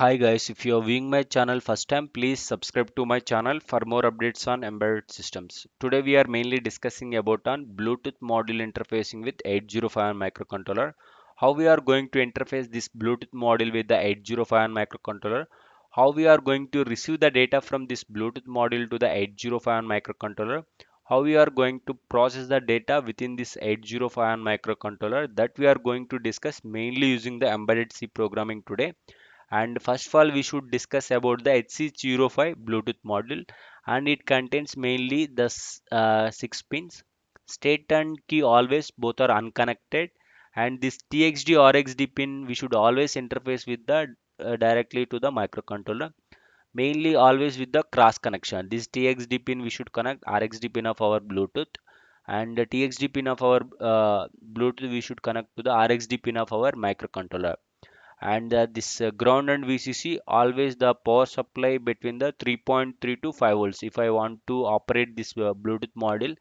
Hi guys, if you are viewing my channel first time, please subscribe to my channel for more updates on embedded systems. Today we are mainly discussing about on Bluetooth module interfacing with 805 microcontroller. How we are going to interface this Bluetooth module with the 805 microcontroller. How we are going to receive the data from this Bluetooth module to the 805 microcontroller. How we are going to process the data within this 805 microcontroller, that we are going to discuss mainly using the embedded C programming today. And first of all, we should discuss about the HC05 Bluetooth module, and it contains mainly the 6 pins. State and key always both are unconnected, and this TXD RXD pin we should always interface with the directly to the microcontroller. Mainly always with the cross connection. This TXD pin we should connect RXD pin of our Bluetooth, and the TXD pin of our Bluetooth we should connect to the RXD pin of our microcontroller. And this ground and VCC always the power supply between the 3.3 to 5 volts. If I want to operate this Bluetooth module,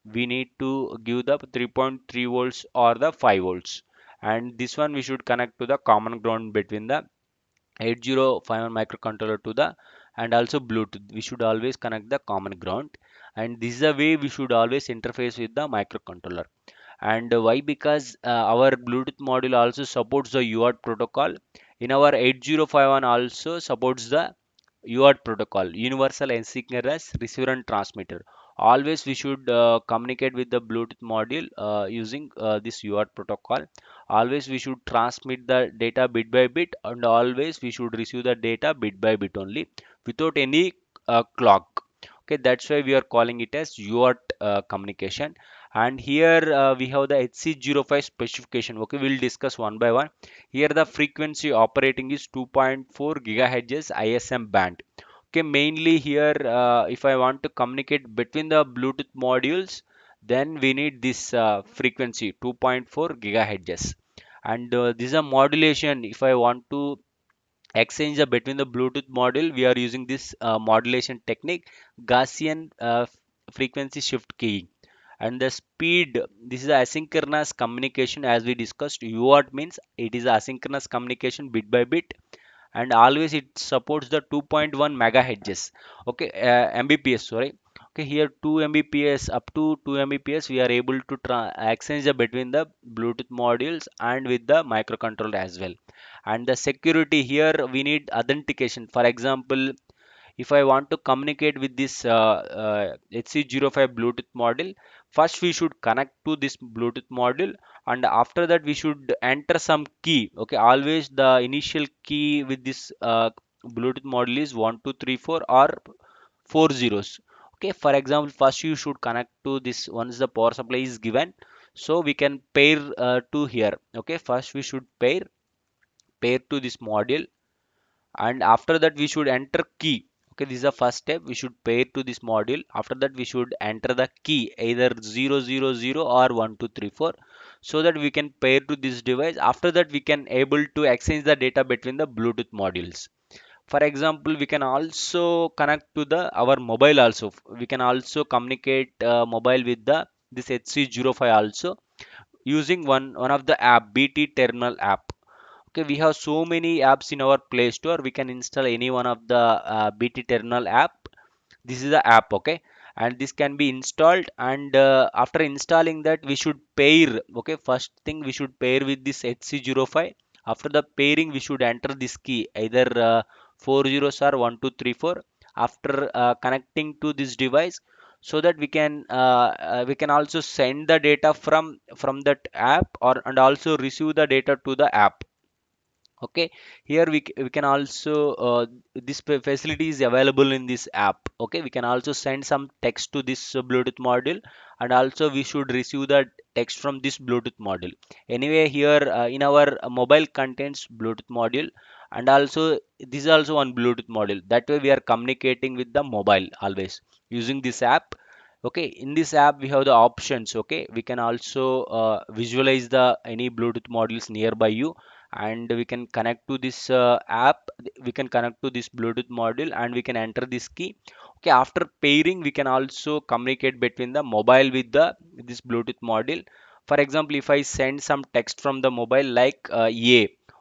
we need to give the 3.3 volts or the 5 volts, and this one we should connect to the common ground between the 8051 microcontroller to the, and also Bluetooth we should always connect the common ground, and this is the way we should always interface with the microcontroller. And why? Because our Bluetooth module also supports the UART protocol. In our 8051 also supports the UART protocol, universal asynchronous receiver and transmitter. Always we should communicate with the Bluetooth module using this UART protocol. Always we should transmit the data bit by bit, and always we should receive the data bit by bit only, without any clock. Okay, that's why we are calling it as UART communication. And here we have the HC05 specification. Okay, we'll discuss one by one. Here the frequency operating is 2.4 gigahertz ISM band. Okay, mainly here if I want to communicate between the Bluetooth modules, then we need this frequency 2.4 gigahertz. And this is a modulation. If I want to exchange the between the Bluetooth module, we are using this modulation technique, Gaussian frequency shift keying. And the speed, this is asynchronous communication. As we discussed, UART means it is asynchronous communication bit by bit, and always it supports the 2.1 megahertz. Okay, mbps, sorry. Okay, here 2 mbps, up to 2 mbps we are able to exchange the between the Bluetooth modules and with the microcontroller as well. And the security, here we need authentication. For example, if I want to communicate with this HC05 Bluetooth module, first we should connect to this Bluetooth module, and after that we should enter some key. Okay, always the initial key with this Bluetooth module is 1234 or 4 zeros. Okay, for example, first you should connect to this once the power supply is given, so we can pair to here. Okay, first we should pair to this module, and after that we should enter key. Okay, this is the first step. We should pair to this module. After that we should enter the key, either 000 or 1234, so that we can pair to this device. After that we can able to exchange the data between the Bluetooth modules. For example, we can also connect to the our mobile also. We can also communicate mobile with the this HC05 also, using one of the app, BT terminal app. Okay, we have so many apps in our Play Store. We can install any one of the BT Terminal app. This is the app, okay, and this can be installed. And after installing that, we should pair. Okay, first thing we should pair with this HC05. After the pairing, we should enter this key, either 4 zeros or 1234. After connecting to this device, so that we can also send the data from that app, or and also receive the data to the app. Okay, here we can also this facility is available in this app. Okay, we can also send some text to this Bluetooth module, and also we should receive the text from this Bluetooth module. Anyway, here in our mobile contains Bluetooth module, and also this is also one Bluetooth module. That way we are communicating with the mobile always using this app. Okay, in this app we have the options. Okay, we can also visualize the any Bluetooth modules nearby you, and we can connect to this app. We can connect to this Bluetooth module, and we can enter this key. Okay, after pairing we can also communicate between the mobile with the this Bluetooth module. For example, if I send some text from the mobile like a,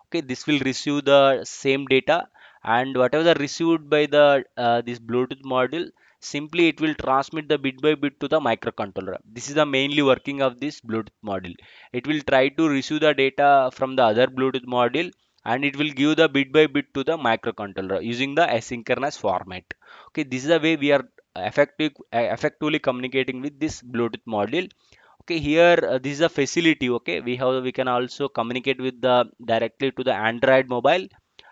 okay, this will receive the same data, and whatever the received by the this Bluetooth module, simply it will transmit the bit by bit to the microcontroller. This is the mainly working of this Bluetooth module. It will try to receive the data from the other Bluetooth module, and it will give the bit by bit to the microcontroller using the asynchronous format. Okay, this is the way we are effectively communicating with this Bluetooth module. Okay, here this is a facility. Okay, we can also communicate with the directly to the Android mobile,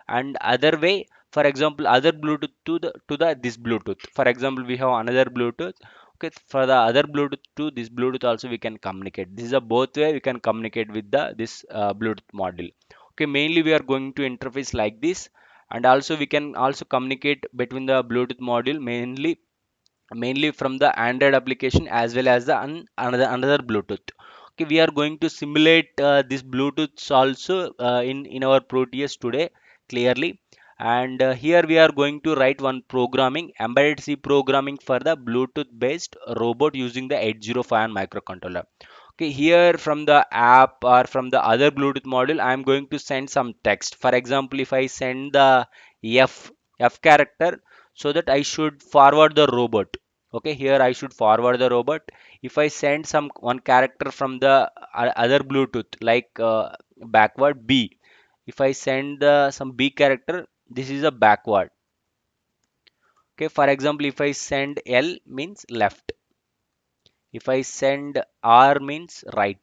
and other way, for example, other Bluetooth to the this Bluetooth. For example, we have another Bluetooth. Okay, for the other Bluetooth to this Bluetooth also we can communicate. This is a both way we can communicate with the this Bluetooth module. Okay, mainly we are going to interface like this, and also we can also communicate between the Bluetooth module mainly from the Android application as well as the another Bluetooth. Okay, we are going to simulate this Bluetooth also in our Proteus today clearly. And here we are going to write one programming, embedded C programming for the Bluetooth based robot using the 805 microcontroller. Okay, here from the app or from the other Bluetooth module, I am going to send some text. For example, if I send the F F character, so that I should forward the robot. Okay, here I should forward the robot. If I send some one character from the other Bluetooth, like backward B, if I send some B character, this is a backward. Okay, for example, if I send L means left, if I send R means right.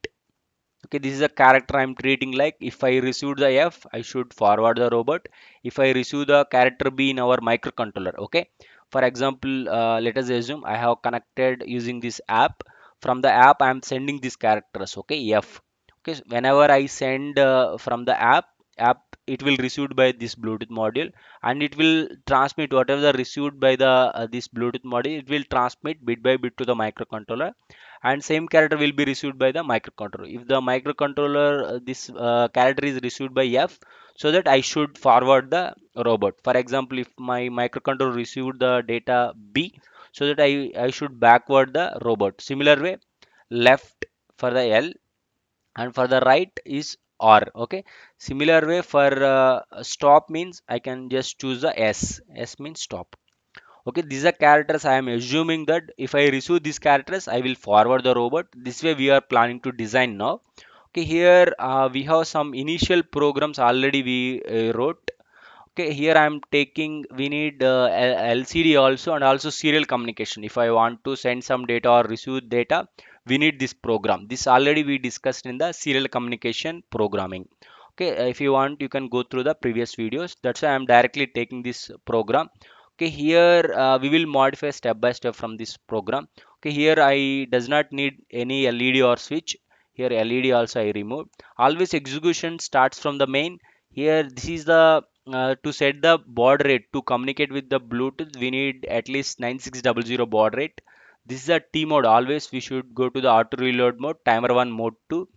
Okay, this is a character I'm treating like if I receive the F, I should forward the robot. If I receive the character B in our microcontroller, okay. For example, let us assume I have connected using this app. From the app, I'm sending these characters, okay, F. Okay, so whenever I send from the app, it will received by this Bluetooth module, and it will transmit whatever the received by the this Bluetooth module. It will transmit bit by bit to the microcontroller, and same character will be received by the microcontroller. If the microcontroller this character is received by F, so that I should forward the robot. For example, if my microcontroller received the data B, so that I should backward the robot. Similar way, left for the L, and for the right is R. Okay, similar way for stop means I can just choose the S means stop. Okay, these are characters. I am assuming that if I receive these characters, I will forward the robot. This way we are planning to design now. Okay, here we have some initial programs already we wrote. Okay, here I am taking, we need LCD also, and also serial communication. If I want to send some data or receive data, we need this program. This already we discussed in the serial communication programming. Okay, if you want, you can go through the previous videos. That's why I'm directly taking this program. Okay, here we will modify step by step from this program. Okay, here I does not need any LED or switch. Here LED also I remove. Always execution starts from the main. Here this is the to set the baud rate to communicate with the Bluetooth, we need at least 9600 baud rate. This is a T mode. Always we should go to the auto reload mode, timer 1 mode 2,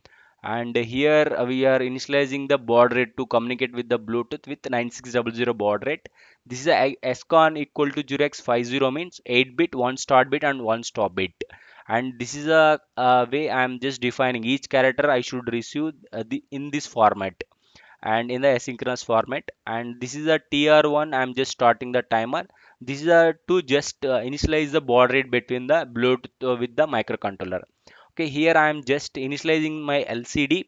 and here we are initializing the baud rate to communicate with the Bluetooth with 9600 baud rate. This is a SCON equal to 0x50 means 8 bit, one start bit and one stop bit. And this is a way I am just defining each character I should receive in this format and in the asynchronous format. And this is a TR1, I'm just starting the timer. This is a to just initialize the baud rate between the Bluetooth with the microcontroller. Okay, here I am just initializing my LCD.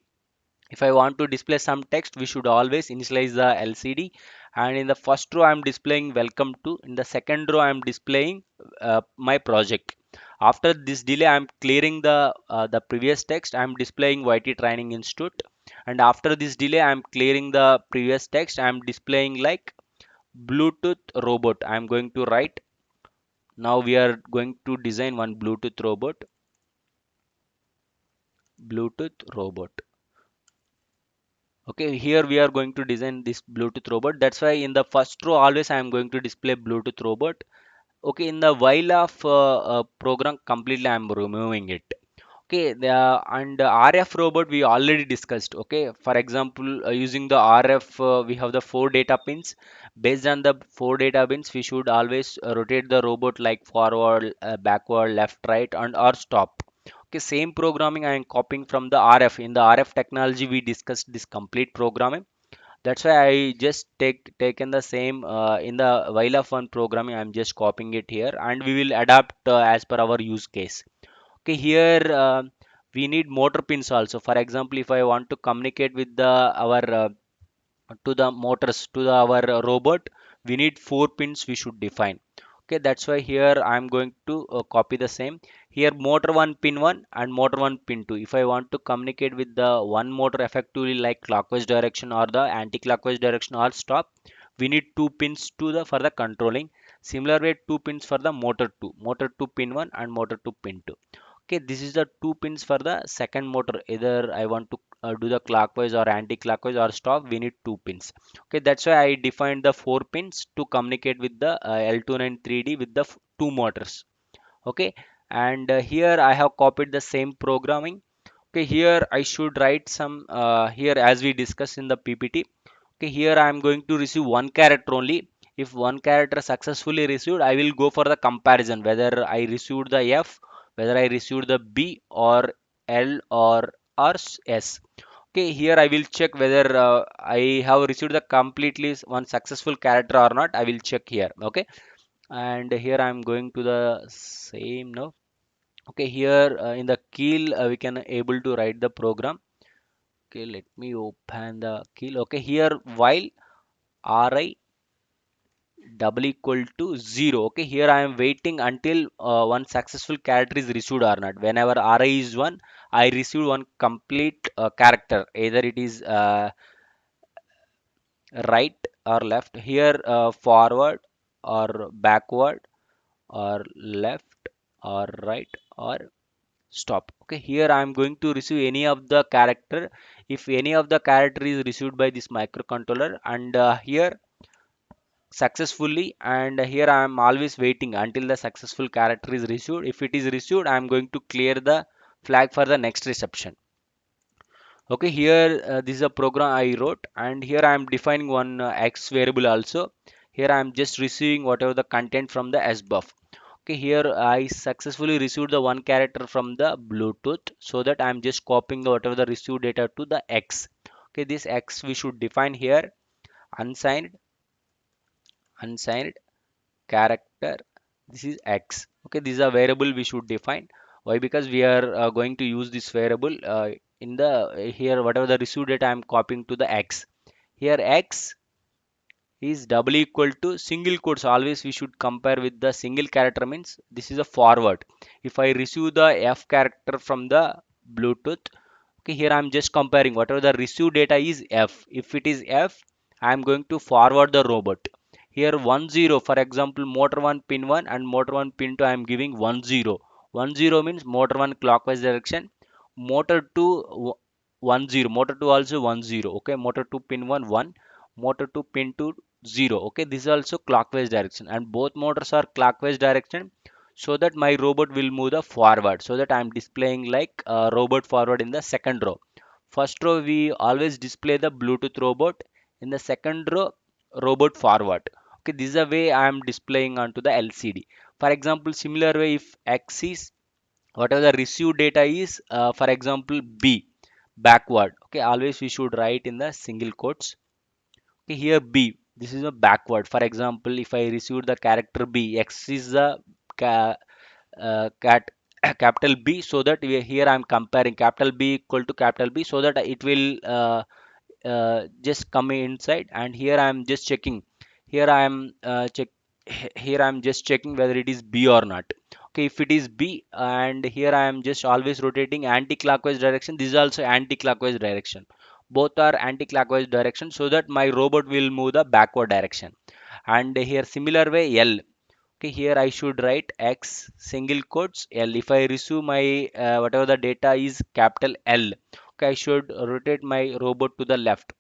If I want to display some text, we should always initialize the LCD. And in the first row, I'm displaying welcome to. In the second row, I'm displaying my project. After this delay, I'm clearing the previous text. I'm displaying YT Training Institute. And after this delay, I'm clearing the previous text. I'm displaying like Bluetooth robot. I'm going to write. Now we are going to design one Bluetooth robot. Bluetooth robot. Okay, here we are going to design this Bluetooth robot. That's why in the first row always I am going to display Bluetooth robot. Okay, in the while of program completely I am removing it. Okay, and RF robot we already discussed. Okay, for example, using the RF, we have the four data pins. Based on the four data pins, we should always rotate the robot like forward, backward, left, right, and or stop. Okay, same programming I am copying from the RF. In the RF technology, we discussed this complete programming. That's why I just taken the same in the while of one programming. I'm just copying it here, and we will adapt as per our use case. Okay, here we need motor pins also. For example, if I want to communicate with the our to the motors to our robot, we need four pins we should define. Okay, that's why here I'm going to copy the same. Here motor 1 pin 1 and motor 1 pin 2. If I want to communicate with the one motor effectively like clockwise direction or the anti-clockwise direction or stop, we need two pins to the for the controlling. Similar way, two pins for the motor 2 pin 1 and motor 2 pin 2. Okay, this is the two pins for the second motor. Either I want to do the clockwise or anti-clockwise or stop, we need two pins. Okay, that's why I defined the four pins to communicate with the L293D with the two motors. Okay, and here I have copied the same programming. Okay, here I should write some here as we discussed in the PPT. Okay, here I am going to receive one character only. If one character successfully received, I will go for the comparison whether I received the F, whether I received the B or L or S. Okay, here I will check whether I have received the completely one successful character or not. I will check here. Okay, and here I am going to the same now. Okay, here in the keel we can able to write the program. Okay, let me open the keel. Okay, here while ri double equal to 0. Okay, here I am waiting until one successful character is received or not. Whenever ri is 1, I receive one complete character, either it is right or left. Here forward or backward or left or right or stop. Okay, here I am going to receive any of the character. If any of the character is received by this microcontroller, and here successfully, and here I am always waiting until the successful character is received. If it is received, I am going to clear the flag for the next reception. Okay, here this is a program I wrote, and here I am defining one x variable also. Here I am just receiving whatever the content from the sbuf. Okay, here I successfully received the one character from the Bluetooth, so that I am just copying the whatever the received data to the x. Okay, this x we should define here. Unsigned unsigned character, this is x. Okay, this is a variable we should define. Why? Because we are going to use this variable in the here whatever the received data I am copying to the x. Here x is double equal to single quotes. Always we should compare with the single character, means this is a forward. If I receive the f character from the Bluetooth, okay, here I'm just comparing whatever the received data is f. If it is f, I'm going to forward the robot. Here 1 0, for example, motor 1 pin 1 and motor 1 pin 2, I'm giving 1 0. 1 0 means motor 1 clockwise direction, motor 2 1 0, motor 2 also 1 0. Okay, motor 2 pin 1 1, motor 2 pin 2 0. Okay, this is also clockwise direction, and both motors are clockwise direction, so that my robot will move the forward, so that I'm displaying like robot forward in the second row. First row we always display the Bluetooth robot, in the second row robot forward. Okay, this is the way I am displaying onto the LCD. For example, similar way, if x is whatever the received data is, for example b backward. Okay, always we should write in the single quotes. Okay, here b, this is a backward. For example, if I received the character b, x is the ca cat capital B, so that here I'm comparing capital B equal to capital B, so that it will just come inside, and here I'm just checking. Here I'm here I'm just checking whether it is B or not. Okay, if it is B, and here I am just always rotating anti-clockwise direction. This is also anti-clockwise direction. Both are anti-clockwise direction, so that my robot will move the backward direction. And here similar way L. Okay, here I should write x single quotes L. If I receive my whatever the data is capital L, okay, I should rotate my robot to the left.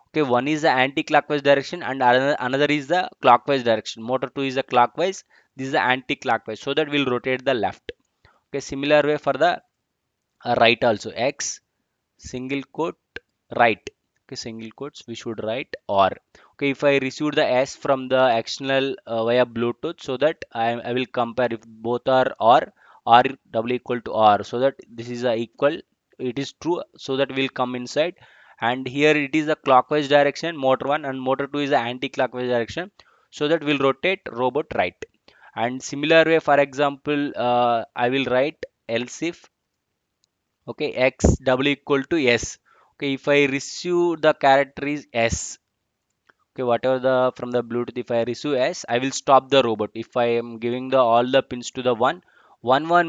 Okay, one is the anti-clockwise direction, and another is the clockwise direction. Motor 2 is the clockwise, this is the anti-clockwise, so that we'll rotate the left. Okay, similar way for the right also, x single quote right. Okay, single quotes we should write or. Okay, if I received the s from the external via Bluetooth, so that I will compare if both are or double equal to or, so that this is a equal, it is true, so that will come inside. and here it is the clockwise direction motor 1 and motor 2 is the anti-clockwise direction, so that will rotate robot right. And similar way, for example, I will write else if, okay, x double equal to s. Okay, if I receive the character is s, okay, whatever the from the Bluetooth, if I receive s, I will stop the robot. If I am giving the all the pins to the one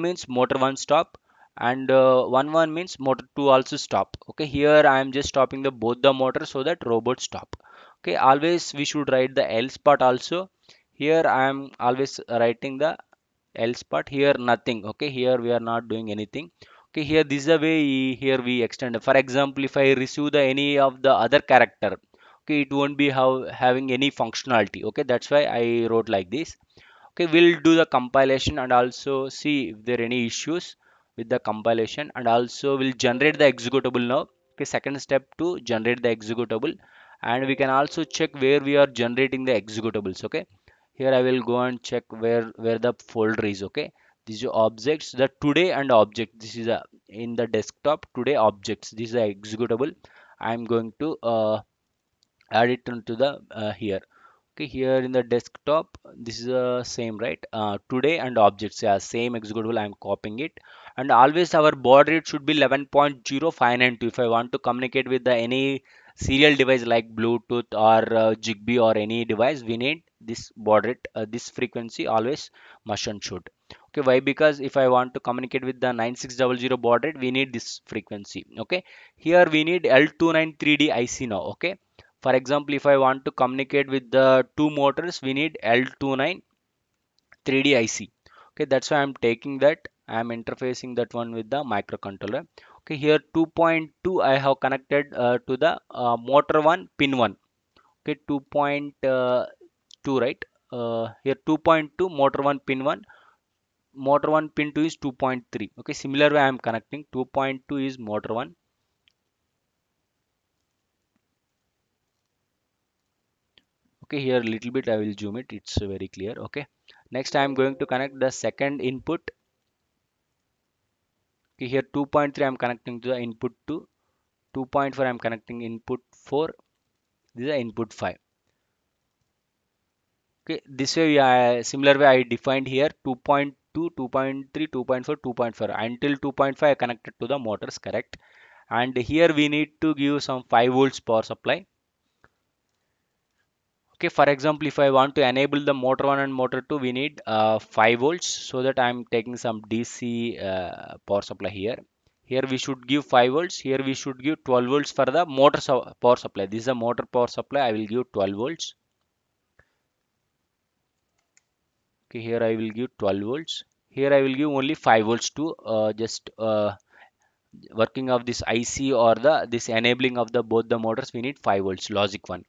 means motor 1 stop, and one means motor 2 also stop. Okay, here I am just stopping the both the motors so that robot stop. Okay, always we should write the else part also. Here I am always writing the else part, here nothing. Okay, here we are not doing anything. Okay, here this is the way here we extend. For example, if I receive the any of the other character, okay, it won't be having any functionality. Okay, that's why I wrote like this. Okay, we'll do the compilation and also see if there are any issues with the compilation, and also we'll generate the executable now. Okay, second step to generate the executable, and we can also check where we are generating the executables. Okay, here I will go and check where the folder is. Okay, these are objects, the today and object. This is a in the desktop today objects. This is a executable. I'm going to add it into the here. Okay, here in the desktop, this is the same, right? Today and objects, yeah, same executable. I'm copying it, and always our baud rate should be 11.0592. If I want to communicate with the any serial device like Bluetooth or Zigbee or any device, we need this baud rate, this frequency always must and should. Okay, why? Because if I want to communicate with the 9600 baud rate, we need this frequency. Okay, here we need L293D IC now. Okay, for example, if I want to communicate with the two motors, we need L29 3D IC. Okay, that's why I'm taking that. I'm interfacing that one with the microcontroller. Okay, here 2.2 I have connected to the motor 1 pin 1. Okay, 2.2, right? Here 2.2 motor 1 pin 1. Motor 1 pin 2 is 2.3. Okay, similar way I'm connecting. 2.2 is motor 1. Okay, here a little bit I will zoom it. It's very clear. Okay, next I am going to connect the second input. Okay, here 2.3 I'm connecting to the input 2. 2.4 I'm connecting input 4. This is the input 5. Okay, this way similar way I defined here 2.2, 2.3, 2.4, 2.4 until 2.5 I connected to the motors, correct. And here we need to give some 5 volts power supply. Okay, for example, if I want to enable the motor 1 and motor 2, we need 5 volts, so that I'm taking some DC power supply here. Here we should give 5 volts. Here we should give 12 volts for the motor power supply. This is a motor power supply. I will give 12 volts. Okay, here I will give 12 volts. Here I will give only 5 volts to just working of this IC or the this enabling of the both the motors. We need 5 volts logic one.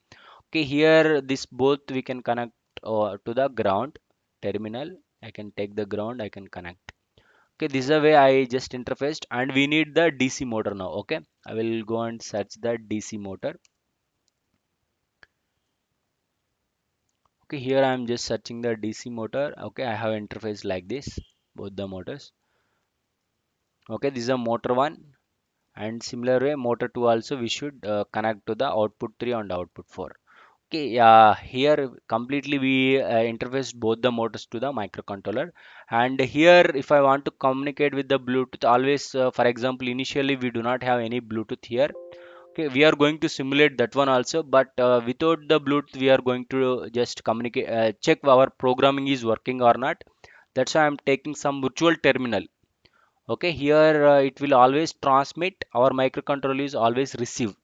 Okay, here this both we can connect to the ground terminal. I can take the ground, I can connect. Okay, this is the way I just interfaced, and we need the DC motor now. Okay, I will go and search the DC motor. Okay, here I am just searching the DC motor. Okay, I have interface like this, both the motors. Okay, this is a motor 1, and similar way motor 2 also we should connect to the output 3 and output 4. Okay, here completely we interface both the motors to the microcontroller, and here if I want to communicate with the Bluetooth, always for example initially we do not have any Bluetooth here. Okay, we are going to simulate that one also, but without the Bluetooth we are going to just communicate, check our programming is working or not. That's why I'm taking some virtual terminal. Okay, here it will always transmit, our microcontroller is always receive.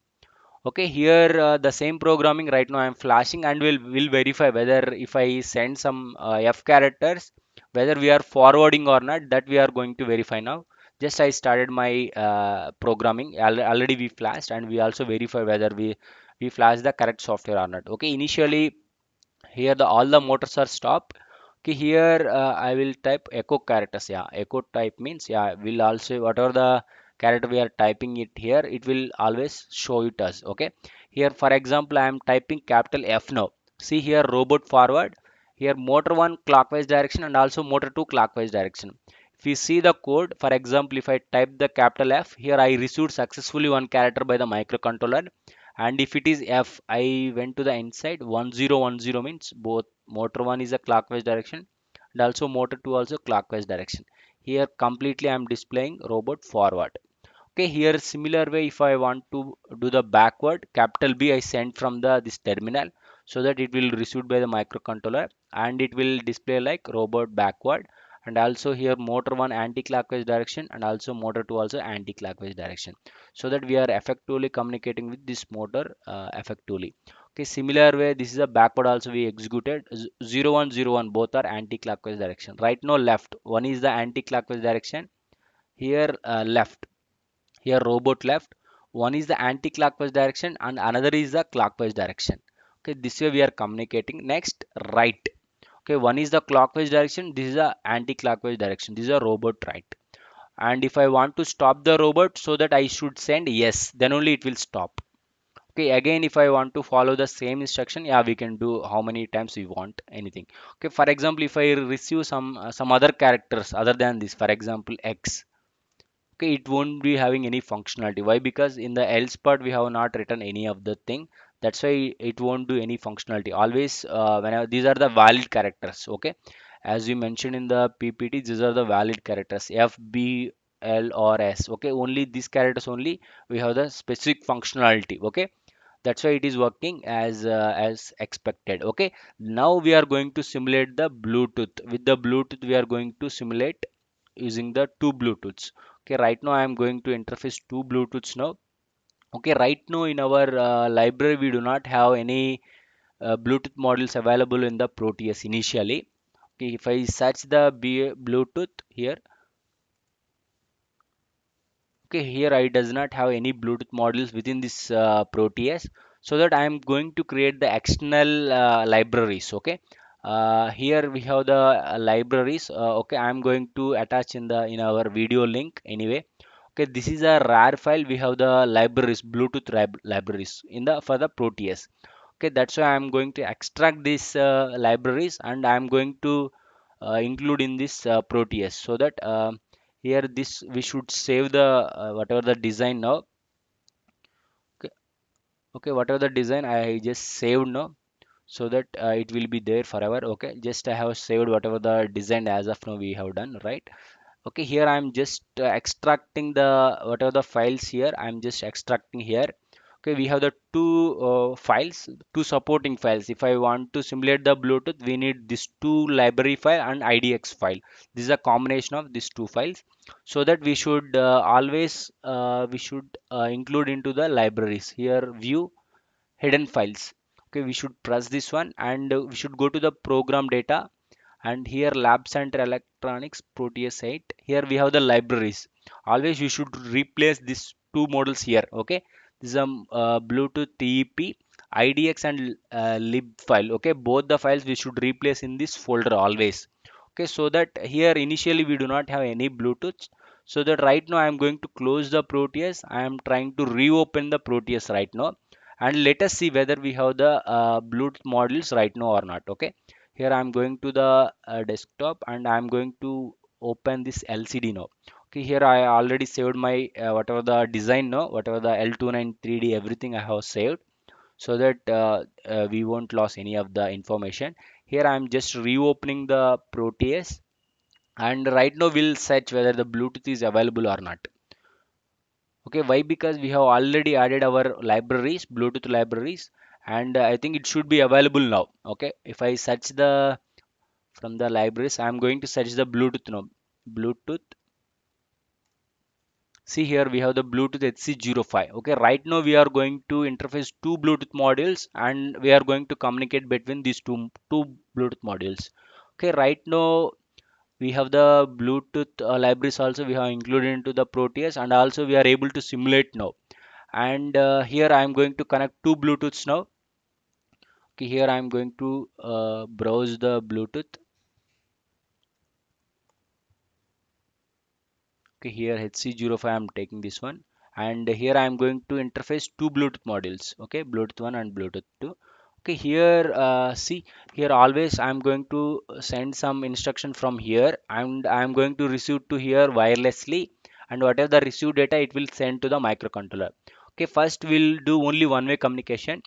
Okay, here the same programming right now I'm flashing, and will verify whether if I send some F characters, whether we are forwarding or not, that we are going to verify now. Just I started my programming. Already we flashed, and we also verify whether we flash the correct software or not. Okay, initially here the all the motors are stop. Okay, here I will type echo characters. Yeah, echo type means, yeah, will also whatever the character we are typing it here, it will always show it us. Okay, here for example I am typing capital F now. See here robot forward, here motor 1 clockwise direction and also motor 2 clockwise direction. If you see the code, for example, if I type the capital F, here I received successfully one character by the microcontroller. And if it is F, I went to the inside. 1010 means both motor 1 is a clockwise direction and also motor 2 also clockwise direction. Here completely I am displaying robot forward. Okay, here similar way, if I want to do the backward, capital B I send from the this terminal, so that it will received by the microcontroller and it will display like robot backward. And also here motor 1 anti-clockwise direction and also motor 2 also anti-clockwise direction, so that we are effectively communicating with this motor effectively. Okay, similar way, this is a backward also we executed. 0101 both are anti-clockwise direction. Right now left, one is the anti-clockwise direction, here left, here robot left, one is the anti-clockwise direction and another is the clockwise direction. Okay, this way we are communicating. Next, right. Okay, one is the clockwise direction, this is the anti-clockwise direction, this is a robot right. And if I want to stop the robot, so that I should send yes, then only it will stop. Okay, again if I want to follow the same instruction, yeah, we can do how many times we want, anything. Okay, for example, if I receive some other characters other than this, for example x, okay, it won't be having any functionality. Why? Because in the else part we have not written any of the thing. That's why it won't do any functionality. Always whenever these are the valid characters. Okay, as we mentioned in the ppt, these are the valid characters f, b, l or s. Okay, only these characters only we have the specific functionality. Okay, that's why it is working as expected. Okay, now we are going to simulate the bluetooth. With the bluetooth we are going to simulate using the two bluetooths. Okay, right now I am going to interface two bluetooths now. Okay, right now in our library we do not have any bluetooth modules available in the proteus initially. Okay, if I search the bluetooth here, okay, here I does not have any bluetooth modules within this proteus, so that I am going to create the external libraries. Okay, here we have the libraries. Okay, I am going to attach in our video link anyway. Okay, this is a rar file. We have the libraries, bluetooth libraries in the for the proteus. Okay, that's why I'm going to extract these libraries and I'm going to include in this proteus, so that here this we should save the whatever the design now. Okay, okay, whatever the design I just saved now, so that it will be there forever. Okay, just I have saved whatever the design as of now we have done, right? Okay, here I'm just extracting the whatever the files here, I'm just extracting here. Okay, we have the two files, two supporting files. If I want to simulate the bluetooth, we need this two library file and idx file. This is a combination of these two files, so that we should always we should include into the libraries. Here view hidden files. Okay, we should press this one and we should go to the program data, and here lab center electronics proteus 8, here we have the libraries. Always you should replace these two models here. Okay, this is a bluetooth tep idx and lib file. Okay, both the files we should replace in this folder always. Okay, so that here initially we do not have any bluetooth, so that right now I am going to close the proteus. I am trying to reopen the proteus right now, and let us see whether we have the bluetooth modules right now or not. Okay, here I'm going to the desktop and I'm going to open this lcd now. Okay, here I already saved my whatever the design now, whatever the L293D, everything I have saved, so that we won't lose any of the information. Here I'm just reopening the proteus, and right now we'll search whether the bluetooth is available or not. Okay, why? Because we have already added our libraries, bluetooth libraries, and I think it should be available now. Okay, if I search the from the libraries, I'm going to search the bluetooth now. Bluetooth, see here we have the bluetooth hc05. Okay, right now we are going to interface two bluetooth modules and we are going to communicate between these two bluetooth modules. Okay, right now we have the bluetooth libraries also we have included into the proteus, and also we are able to simulate now. And here I am going to connect two bluetooths now. Okay, here I am going to browse the bluetooth. Okay, here HC05 I'm taking this one, and here I'm going to interface two Bluetooth modules. Okay, Bluetooth 1 and Bluetooth 2. Okay, here see, here always I'm going to send some instruction from here, and I'm going to receive to here wirelessly, and whatever the receive data it will send to the microcontroller. Okay, first we'll do only one-way communication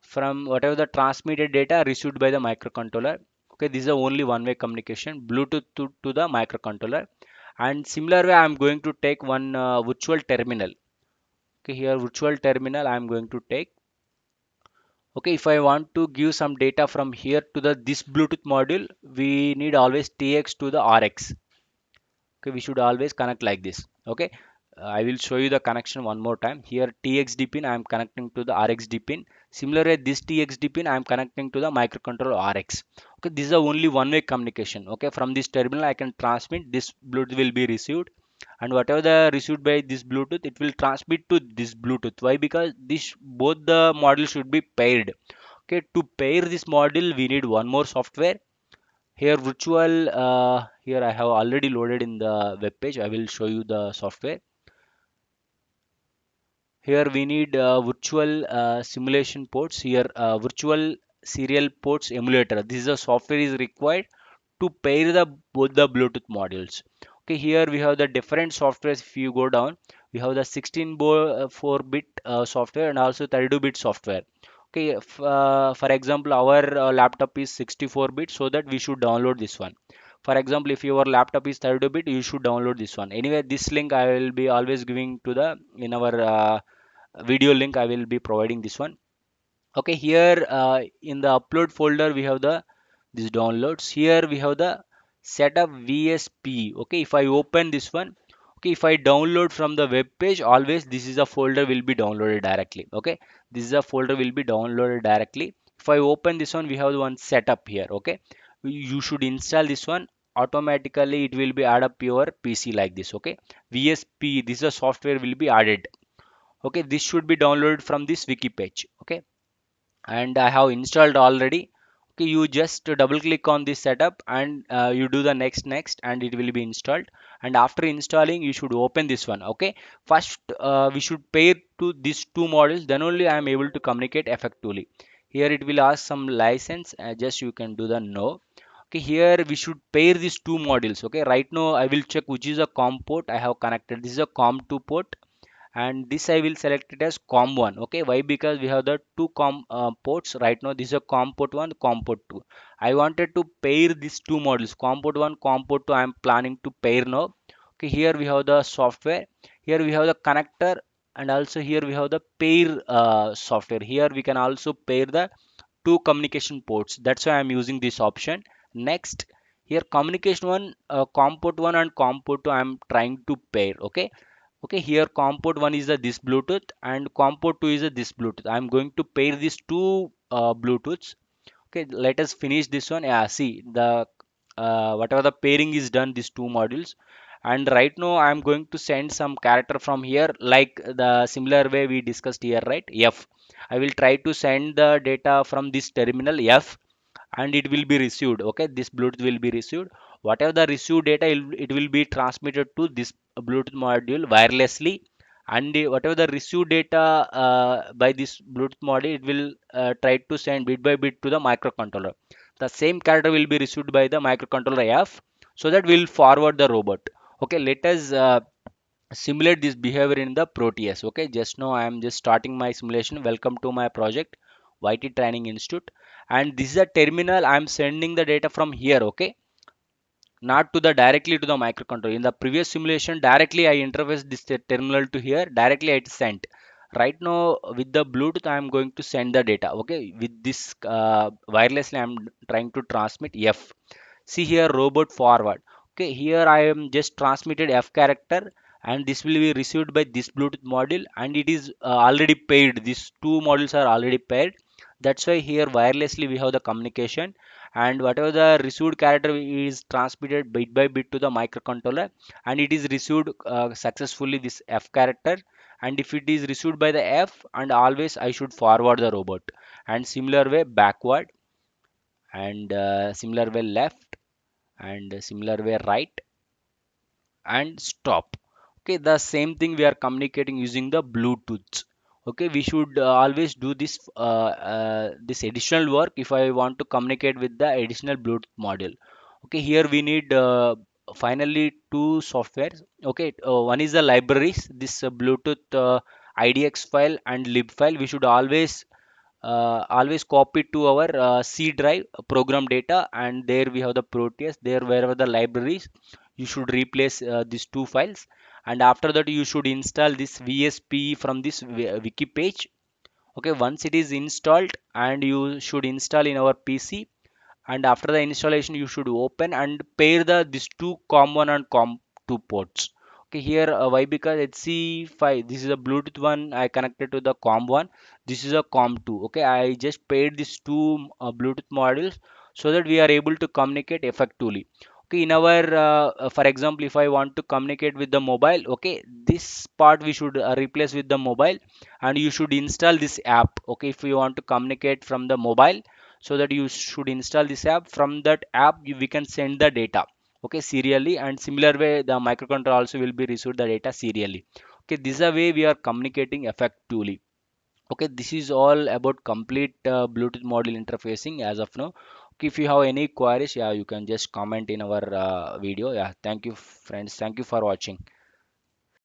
from whatever the transmitted data received by the microcontroller. Okay, this is the only one-way communication, Bluetooth to the microcontroller. And similar way I'm going to take one virtual terminal. Okay, here virtual terminal I'm going to take. Okay, if I want to give some data from here to the this Bluetooth module, we need always TX to the RX. Okay, we should always connect like this. Okay, I will show you the connection one more time. Here TXD pin I am connecting to the RXD pin. Similarly, this TXD pin I am connecting to the microcontroller RX. Okay, this is the only one-way communication. Okay, from this terminal I can transmit. This Bluetooth will be received, and whatever the received by this Bluetooth, it will transmit to this Bluetooth. Why? Because this both the modules should be paired. Okay, to pair this module we need one more software. Here virtual, here I have already loaded in the web page. I will show you the software. Here we need virtual simulation ports. Here virtual serial ports emulator. This is a software is required to pair the both the Bluetooth modules. Okay, here we have the different softwares. If you go down, we have the 4-bit software and also 32-bit software. Okay, for example, our laptop is 64-bit, so that we should download this one. For example, if your laptop is 32-bit, you should download this one. Anyway, this link I will be always giving to the in our video link. I will be providing this one. Okay, here in the upload folder we have the these downloads. Here we have the setup VSP. Okay, if I open this one, okay, if I download from the web page, always this is a folder will be downloaded directly. Okay, this is a folder will be downloaded directly. If I open this one, we have the one setup here. Okay, you should install this one. Automatically it will be add up your PC like this. Okay, VSP, this is a software will be added. Okay, this should be downloaded from this wiki page. Okay, and I have installed already. Okay, you just double click on this setup, and you do the next and it will be installed. And after installing you should open this one. Okay, first we should pair to these two models, then only I am able to communicate effectively. Here it will ask some license, just you can do the no. Okay, here we should pair these two modules. Okay, right now I will check which is a COM port I have connected. This is a COM2 port, and this I will select it as COM1. Okay, why? Because we have the two COM ports right now. This is a COM port 1, COM port 2. I wanted to pair these two models, COM port 1, COM port 2. I am planning to pair now. Okay, here we have the software. Here we have the connector, and also here we have the pair software. Here we can also pair the two communication ports. That's why I'm using this option. Next, here communication one, COM port 1 and COM port 2 I'm trying to pair. Okay, okay, here COM port 1 is the this Bluetooth and COM port 2 is the this Bluetooth. I'm going to pair these two Bluetooths. Okay, let us finish this one. Yeah, see the whatever the pairing is done, these two modules. And right now I'm going to send some character from here, like the similar way we discussed here, right? F. I will try to send the data from this terminal F, and it will be received. Okay, this Bluetooth will be received. Whatever the received data, it will be transmitted to this Bluetooth module wirelessly, and whatever the received data by this Bluetooth module, it will try to send bit by bit to the microcontroller. The same character will be received by the microcontroller F, so that will forward the robot. Okay, let us simulate this behavior in the Proteus. Okay, just now I am just starting my simulation. Welcome to my project, YT Training Institute, and this is a terminal. I am sending the data from here. Okay, not to the directly to the microcontroller. In the previous simulation, directly I interface this terminal to here. Directly it sent. Right now with the Bluetooth, I am going to send the data. Okay, with this wirelessly, I am trying to transmit F. See here, robot forward. Okay, here I am just transmitted F character, and this will be received by this Bluetooth module, and it is already paired. These two modules are already paired. That's why here wirelessly we have the communication, and whatever the received character is transmitted bit by bit to the microcontroller, and it is received successfully this F character. And if it is received by the F, and always I should forward the robot, and similar way backward, and similar way left, and similar way right, and stop. Okay, the same thing we are communicating using the Bluetooth. Okay, we should always do this additional work if I want to communicate with the additional Bluetooth module. Okay, here we need finally two softwares. Okay, one is the libraries, this Bluetooth IDX file and lib file. We should always copy to our C drive program data, and there we have the Proteus. There wherever the libraries, you should replace these two files, and after that you should install this VSPE from this wiki page. Okay, once it is installed, and you should install in our PC, and after the installation you should open and pair the these two COM1 and COM2 ports. Okay, here why? Because HC5, this is a Bluetooth one, I connected to the COM1, this is a COM2. Okay, I just paired these two Bluetooth modules so that we are able to communicate effectively. Okay, in our for example, if I want to communicate with the mobile, okay, this part we should replace with the mobile, and you should install this app. Okay, if you want to communicate from the mobile, so that you should install this app. From that app we can send the data, okay, serially, and similar way the microcontroller also will be received the data serially. Okay, this is a way we are communicating effectively. Okay, this is all about complete Bluetooth module interfacing as of now. Okay, if you have any queries, yeah, you can just comment in our video. Yeah, thank you friends, thank you for watching.